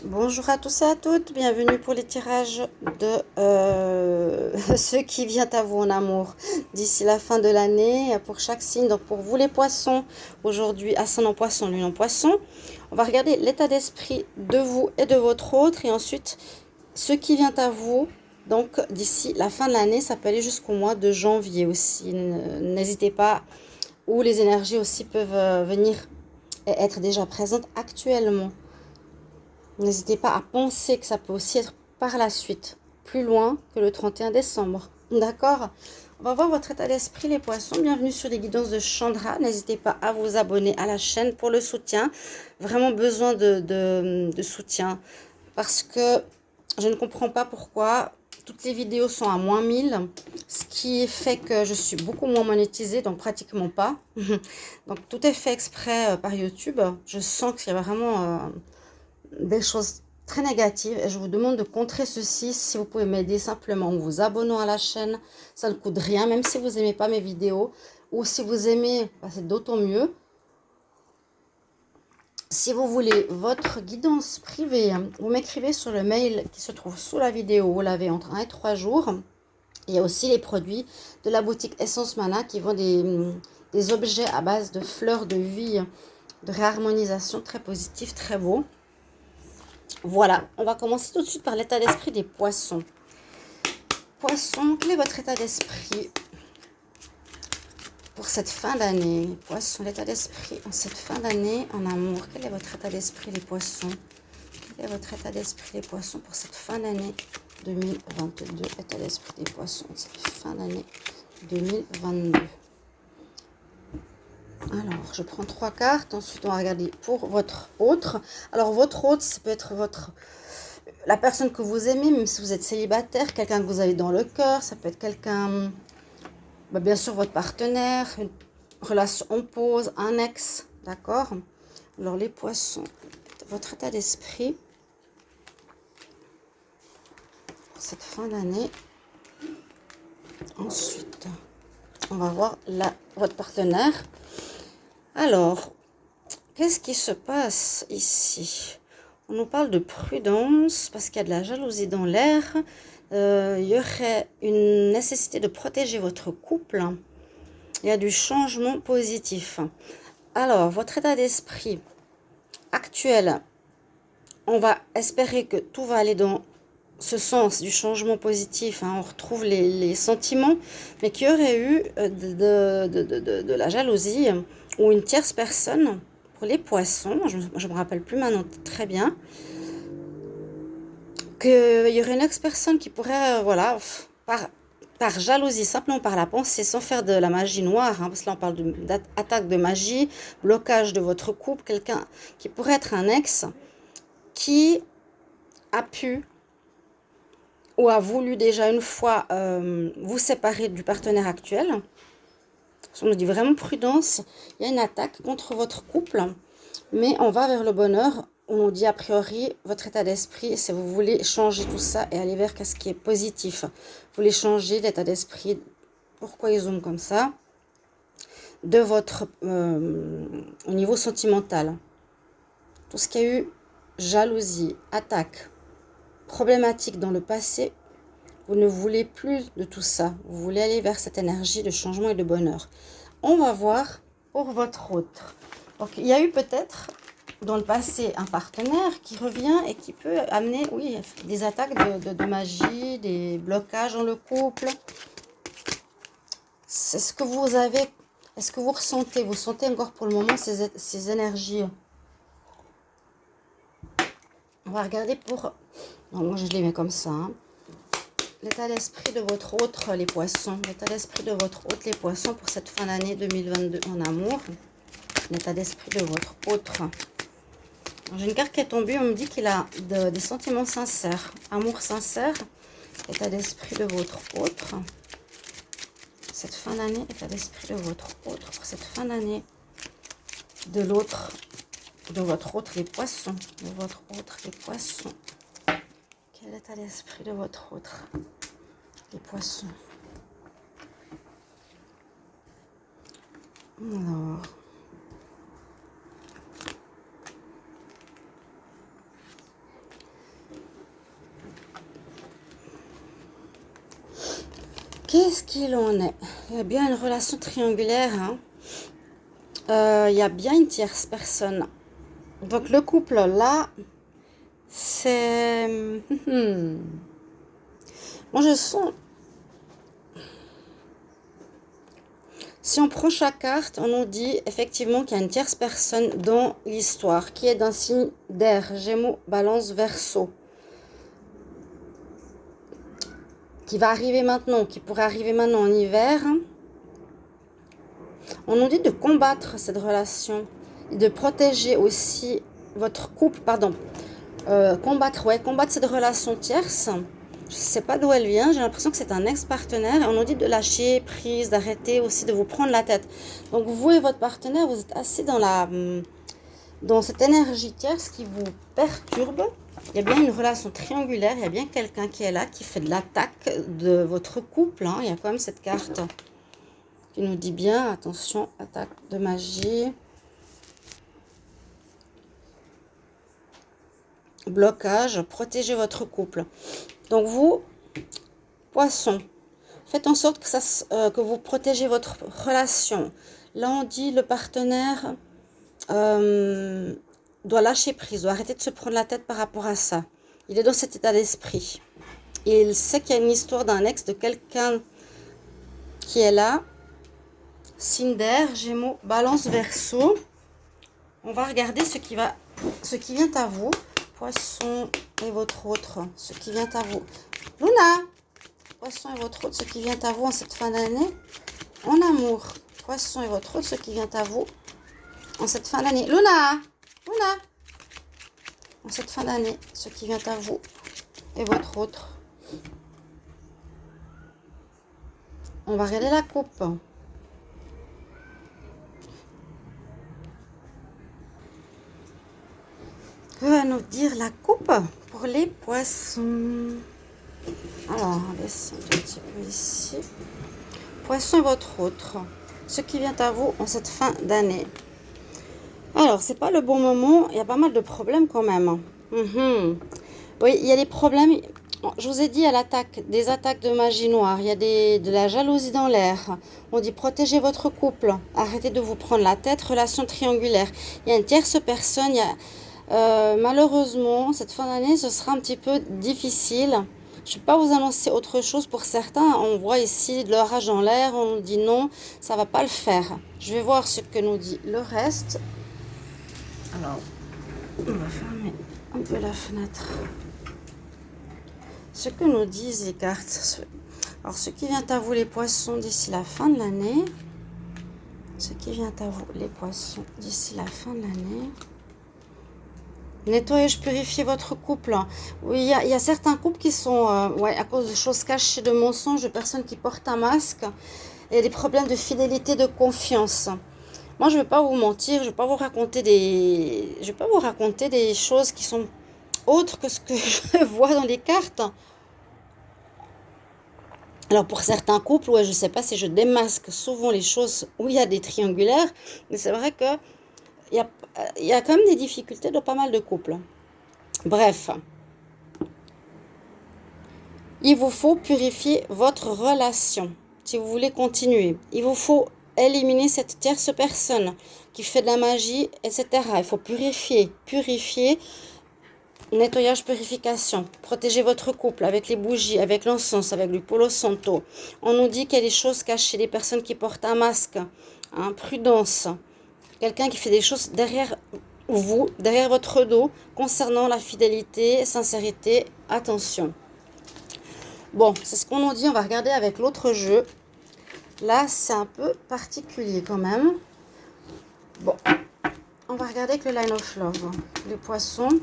Bonjour à tous et à toutes, bienvenue pour les tirages de ce qui vient à vous en amour d'ici la fin de l'année pour chaque signe. Donc pour vous les poissons, aujourd'hui ascendant poisson, lune en poisson, on va regarder l'état d'esprit de vous et de votre autre et ensuite ce qui vient à vous. Donc d'ici la fin de l'année, ça peut aller jusqu'au mois de janvier aussi. N'hésitez pas, où les énergies aussi peuvent venir et être déjà présentes actuellement. N'hésitez pas à penser que ça peut aussi être par la suite, plus loin que le 31 décembre. D'accord? On va voir votre état d'esprit, les poissons. Bienvenue sur les guidances de Chandra. N'hésitez pas à vous abonner à la chaîne pour le soutien. Vraiment besoin de soutien. Parce que je ne comprends pas pourquoi toutes les vidéos sont à moins 1000. Ce qui fait que je suis beaucoup moins monétisée, donc pratiquement pas. Donc tout est fait exprès par YouTube. Je sens qu'il y a vraiment des choses très négatives et je vous demande de contrer ceci. Si vous pouvez m'aider simplement en vous abonnant à la chaîne, ça ne coûte rien, même si vous n'aimez pas mes vidéos, ou si vous aimez, c'est d'autant mieux. Si vous voulez votre guidance privée, vous m'écrivez sur le mail qui se trouve sous la vidéo. Vous l'avez entre 1 et 3 jours. Il y a aussi les produits de la boutique Essence Mana qui vendent des objets à base de fleurs de vie, de réharmonisation, très positif, très beau. Voilà, on va commencer tout de suite par l'état d'esprit des poissons. Poissons, quel est votre état d'esprit pour cette fin d'année? Poissons, l'état d'esprit en cette fin d'année en amour. Quel est votre état d'esprit les poissons? Quel est votre état d'esprit les poissons pour cette fin d'année 2022? État d'esprit des poissons, cette fin d'année 2022. Alors, je prends 3 cartes. Ensuite, on va regarder pour votre autre. Alors, votre autre, ça peut être la personne que vous aimez, même si vous êtes célibataire, quelqu'un que vous avez dans le cœur. Ça peut être quelqu'un, bien sûr, votre partenaire, une relation en pause, un ex. D'accord? Alors, les poissons, votre état d'esprit pour cette fin d'année. Ensuite, on va voir votre partenaire. Alors, qu'est-ce qui se passe ici? On nous parle de prudence parce qu'il y a de la jalousie dans l'air. Il y aurait une nécessité de protéger votre couple. Il y a du changement positif. Alors, votre état d'esprit actuel, on va espérer que tout va aller dans ce sens du changement positif. On retrouve les sentiments, mais qu'il y aurait eu de la jalousie ou une tierce personne. Pour les poissons, je ne me rappelle plus maintenant très bien, qu'il y aurait une ex-personne qui pourrait, voilà, par jalousie, simplement par la pensée, sans faire de la magie noire, parce que là on parle d'attaque de magie, blocage de votre couple, quelqu'un qui pourrait être un ex, qui a pu ou a voulu déjà une fois vous séparer du partenaire actuel. On nous dit vraiment prudence, il y a une attaque contre votre couple, mais on va vers le bonheur. On nous dit a priori, votre état d'esprit, si vous voulez changer tout ça et aller vers ce qui est positif. Vous voulez changer l'état d'esprit. Pourquoi ils ont comme ça? De votre, au niveau sentimental. Tout ce qui a eu jalousie, attaque, problématique dans le passé, vous ne voulez plus de tout ça. Vous voulez aller vers cette énergie de changement et de bonheur. On va voir pour votre autre. Donc, il y a eu peut-être dans le passé un partenaire qui revient et qui peut amener, oui, des attaques de magie, des blocages dans le couple. C'est ce que vous avez, est-ce que vous ressentez? Vous sentez encore pour le moment ces énergies? On va regarder pour... Non, moi, je les mets comme ça. L'état d'esprit de votre autre, les poissons. L'état d'esprit de votre autre, les poissons, pour cette fin d'année 2022 en amour. L'état d'esprit de votre autre. J'ai une carte qui est tombée, on me dit qu'il a des sentiments sincères, amour sincère. État d'esprit de votre autre. Cette fin d'année, état d'esprit de votre autre. Pour cette fin d'année de l'autre, de votre autre, les poissons. De votre autre, les poissons. Quel état d'esprit de votre autre? Les poissons. Alors. qu'est-ce qu'il en est? Il y a bien une relation triangulaire, hein. Il y a bien une tierce personne. Donc le couple là, c'est... Moi je sens... Si on prend chaque carte, on nous dit effectivement qu'il y a une tierce personne dans l'histoire, qui est d'un signe d'air, Gémeaux, Balance, Verseau, qui va arriver maintenant, qui pourrait arriver maintenant en hiver. On nous dit de combattre cette relation, et de protéger aussi votre couple, combattre cette relation tierce. Je ne sais pas d'où elle vient, j'ai l'impression que c'est un ex-partenaire. Et on nous dit de lâcher prise, d'arrêter aussi de vous prendre la tête. Donc vous et votre partenaire, vous êtes assis dans cette énergie tierce qui vous perturbe. Il y a bien une relation triangulaire, il y a bien quelqu'un qui est là, qui fait de l'attaque de votre couple. Hein. Il y a quand même cette carte qui nous dit bien, attention, attaque de magie. Blocage, protégez votre couple. Donc vous, Poisson, faites en sorte que vous protégez votre relation. Là, on dit le partenaire doit lâcher prise, doit arrêter de se prendre la tête par rapport à ça. Il est dans cet état d'esprit. Il sait qu'il y a une histoire d'un ex, de quelqu'un qui est là. Signe d'air, Gémeaux, Balance, Verseau. On va regarder ce qui vient à vous. Poisson et votre autre, ce qui vient à vous. Luna, Poisson et votre autre, ce qui vient à vous en cette fin d'année. En amour, Poisson et votre autre, ce qui vient à vous en cette fin d'année. Luna, en cette fin d'année, ce qui vient à vous et votre autre. On va regarder la coupe. Que va nous dire la coupe pour les poissons? Alors, on laisse un petit peu ici. Poisson et votre autre. Ce qui vient à vous en cette fin d'année. Alors, c'est pas le bon moment. Il y a pas mal de problèmes quand même. Oui, il y a des problèmes. Je vous ai dit à des attaques de magie noire. Il y a de la jalousie dans l'air. On dit protégez votre couple. Arrêtez de vous prendre la tête. Relation triangulaire. Il y a une tierce personne. Malheureusement, cette fin d'année, ce sera un petit peu difficile. Je ne vais pas vous annoncer autre chose pour certains. On voit ici de l'orage dans l'air. On nous dit non, ça ne va pas le faire. Je vais voir ce que nous dit le reste. Alors, on va fermer un peu la fenêtre. Ce que nous disent les cartes. Alors, ce qui vient à vous, les poissons, d'ici la fin de l'année. Ce qui vient à vous, les poissons, d'ici la fin de l'année. Nettoyage, purifier votre couple. Oui, il y a certains couples qui sont, à cause de choses cachées, de mensonges, de personnes qui portent un masque, et des problèmes de fidélité, de confiance. Moi, je ne vais pas vous mentir, je ne vais pas vous raconter des choses qui sont autres que ce que je vois dans les cartes. Alors, pour certains couples, je ne sais pas si je démasque souvent les choses où il y a des triangulaires, mais c'est vrai que il y a quand même des difficultés dans pas mal de couples. Bref, il vous faut purifier votre relation si vous voulez continuer. Il vous faut éliminer cette tierce personne qui fait de la magie, etc. Il faut purifier. Nettoyage, purification. Protégez votre couple avec les bougies, avec l'encens, avec le Palo Santo. On nous dit qu'il y a des choses cachées, des personnes qui portent un masque. Prudence. Quelqu'un qui fait des choses derrière vous, derrière votre dos, concernant la fidélité, sincérité, attention. Bon, c'est ce qu'on nous dit. On va regarder avec l'autre jeu. Là, c'est un peu particulier quand même. Bon, on va regarder avec le Line of Love. Les poissons.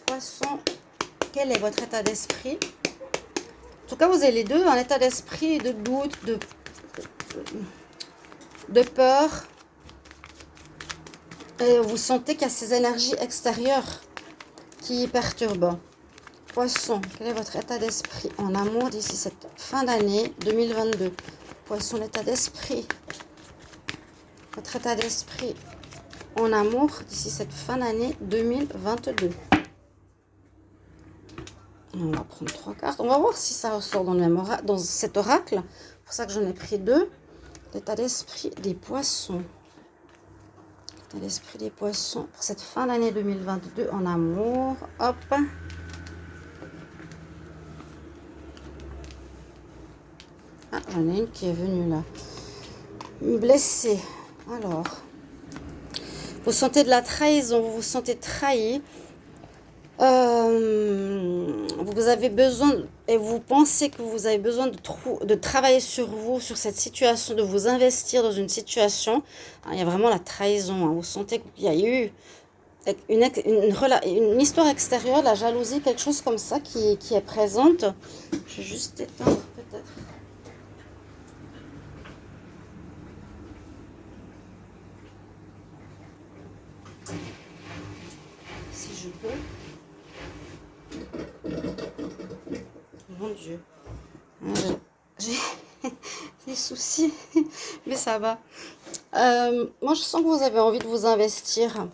Poissons, quel est votre état d'esprit? En tout cas, vous avez les deux, un état d'esprit de doute, de peur. Et vous sentez qu'il y a ces énergies extérieures qui perturbent. Poisson, quel est votre état d'esprit en amour d'ici cette fin d'année 2022? Poisson, l'état d'esprit. Votre état d'esprit en amour d'ici cette fin d'année 2022. On va prendre 3 cartes. On va voir si ça ressort dans, le même dans cet oracle. C'est pour ça que j'en ai pris 2. L'état d'esprit des poissons. L'état d'esprit des poissons pour cette fin d'année 2022 en amour. Hop. Ah, j'en ai une qui est venue là. Blessée. Alors, vous sentez de la trahison, vous vous sentez trahi. Vous avez besoin, et vous pensez que vous avez besoin de travailler sur vous, sur cette situation, de vous investir dans une situation. Il y a vraiment la trahison. Vous sentez qu'il y a eu une histoire extérieure, la jalousie, quelque chose comme ça qui est présente. Je vais juste éteindre peut-être. Si je peux. Mon Dieu. J'ai des soucis, mais ça va. Moi, je sens que vous avez envie de vous investir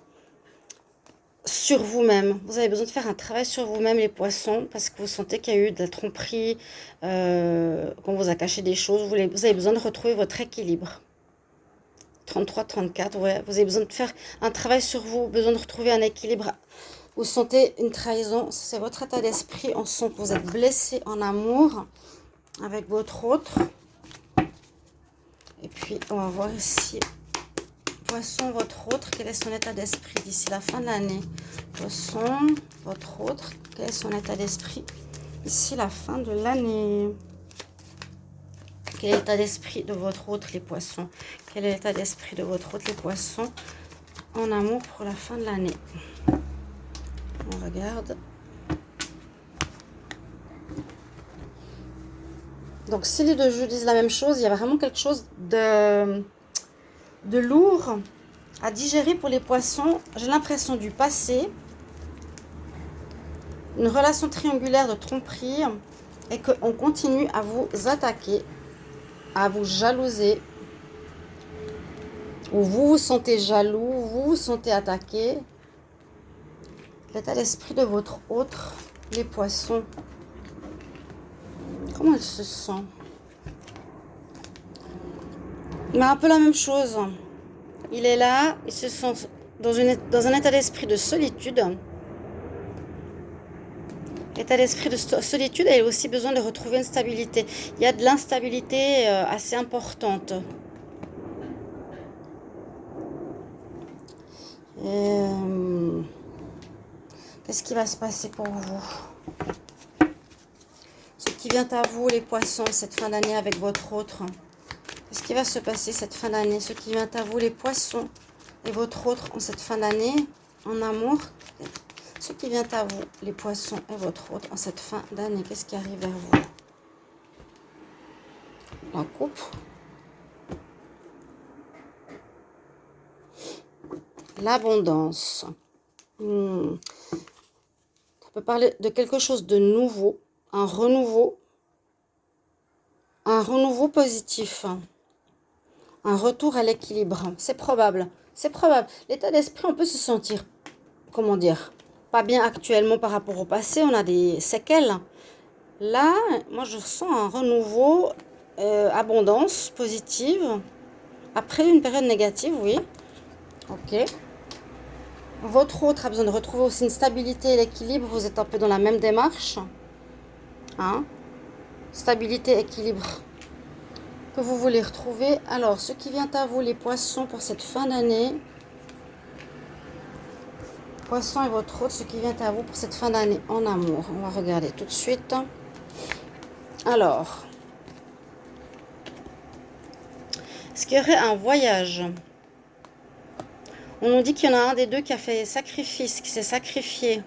sur vous-même. Vous avez besoin de faire un travail sur vous-même, les poissons, parce que vous sentez qu'il y a eu de la tromperie, qu'on vous a caché des choses. Vous avez besoin de retrouver votre équilibre. 33, 34, ouais. Vous avez besoin de faire un travail sur vous, besoin de retrouver un équilibre. Vous sentez une trahison, c'est votre état d'esprit. On sent que vous êtes blessé en amour avec votre autre. Et puis, on va voir ici. Poisson, votre autre, quel est son état d'esprit d'ici la fin de l'année? Poisson, votre autre, quel est son état d'esprit d'ici la fin de l'année? Quel est l'état d'esprit de votre autre, les poissons? Quel est l'état d'esprit de votre autre, les poissons, en amour pour la fin de l'année? On regarde. Donc, si les deux jeux disent la même chose, il y a vraiment quelque chose de lourd à digérer pour les poissons. J'ai l'impression du passé, une relation triangulaire de tromperie, et qu'on continue à vous attaquer, à vous jalouser, ou vous vous sentez jaloux, vous vous sentez attaqué. L'état d'esprit de votre autre, les poissons, comment il se sent? Mais un peu la même chose. Il est là, il se sent dans un état d'esprit de solitude. L'état d'esprit de solitude, il a aussi besoin de retrouver une stabilité. Il y a de l'instabilité assez importante. Qu'est-ce qui va se passer pour vous? Ce qui vient à vous, les poissons, cette fin d'année avec votre autre. Qu'est-ce qui va se passer cette fin d'année? Ce qui vient à vous, les poissons, et votre autre en cette fin d'année, en amour. Ce qui vient à vous, les poissons, et votre autre en cette fin d'année. Qu'est-ce qui arrive vers vous? La coupe. L'abondance. On peut parler de quelque chose de nouveau, un renouveau positif, un retour à l'équilibre. C'est probable, c'est probable. L'état d'esprit, on peut se sentir, comment dire, pas bien actuellement par rapport au passé. On a des séquelles. Là, moi, je sens un renouveau, abondance positive, après une période négative, oui. Ok. Votre autre a besoin de retrouver aussi une stabilité et l'équilibre. Vous êtes un peu dans la même démarche. Hein? Stabilité, équilibre que vous voulez retrouver. Alors, ce qui vient à vous, les poissons, pour cette fin d'année. Poisson et votre autre, ce qui vient à vous pour cette fin d'année en amour. On va regarder tout de suite. Alors, est-ce qu'il y aurait un voyage? On nous dit qu'il y en a un des deux qui a fait sacrifice, qui s'est sacrifié,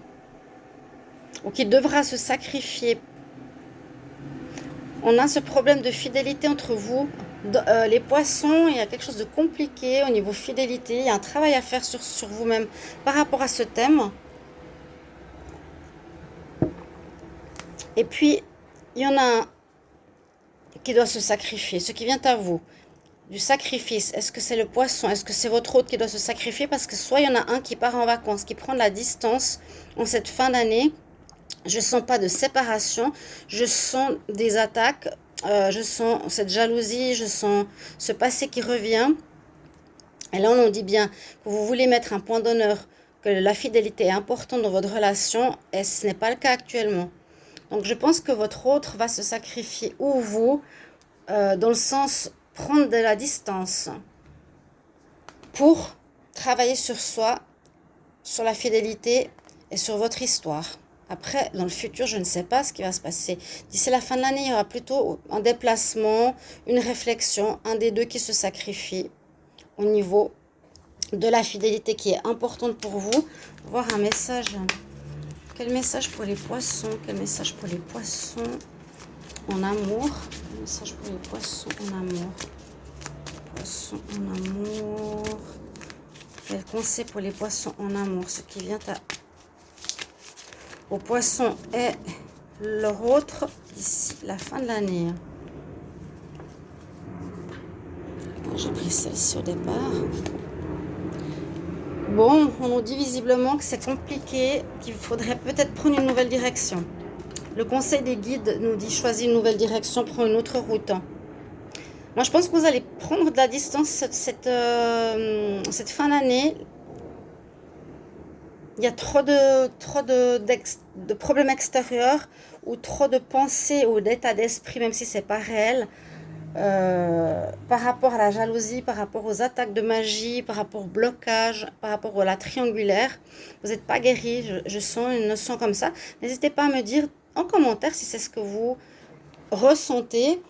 ou qui devra se sacrifier. On a ce problème de fidélité entre vous, les poissons. Il y a quelque chose de compliqué au niveau fidélité. Il y a un travail à faire sur vous-même par rapport à ce thème. Et puis, il y en a un qui doit se sacrifier, ce qui vient à vous. Du sacrifice, est-ce que c'est le poisson? Est-ce que c'est votre autre qui doit se sacrifier? Parce que soit il y en a un qui part en vacances, qui prend de la distance en cette fin d'année, Je sens pas de séparation, je sens des attaques, je sens cette jalousie, je sens ce passé qui revient. Et là, on nous dit bien que vous voulez mettre un point d'honneur, que la fidélité est importante dans votre relation, et ce n'est pas le cas actuellement. Donc, je pense que votre autre va se sacrifier, ou vous, dans le sens prendre de la distance pour travailler sur soi, sur la fidélité et sur votre histoire. Après, dans le futur, je ne sais pas ce qui va se passer. D'ici la fin de l'année, il y aura plutôt un déplacement, une réflexion, un des deux qui se sacrifie au niveau de la fidélité qui est importante pour vous. Voir un message. Quel message pour les poissons? Quel message pour les poissons en amour? Quel message pour les poissons en amour? Poissons en amour. Quel conseil pour les poissons en amour? Ce qui vient aux poissons et leur autre d'ici la fin de l'année. J'ai pris celle-ci au départ. Bon, on nous dit visiblement que c'est compliqué, qu'il faudrait peut-être prendre une nouvelle direction. Le conseil des guides nous dit choisir une nouvelle direction, prendre une autre route. Moi, je pense que vous allez prendre de la distance cette fin d'année. Il y a trop de problèmes extérieurs ou trop de pensées ou d'état d'esprit, même si c'est pas réel, par rapport à la jalousie, par rapport aux attaques de magie, par rapport au blocage, par rapport à la triangulaire. Vous n'êtes pas guéri, je sens une notion comme ça. N'hésitez pas à me dire en commentaire si c'est ce que vous ressentez.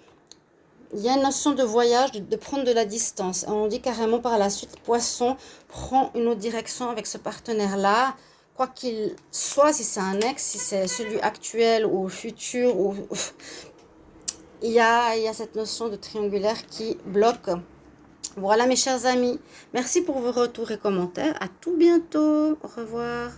Il y a une notion de voyage, de prendre de la distance. On dit carrément par la suite, Poisson prend une autre direction avec ce partenaire-là. Quoi qu'il soit, si c'est un ex, si c'est celui actuel ou futur, il y a cette notion de triangulaire qui bloque. Voilà mes chers amis. Merci pour vos retours et commentaires. À tout bientôt. Au revoir.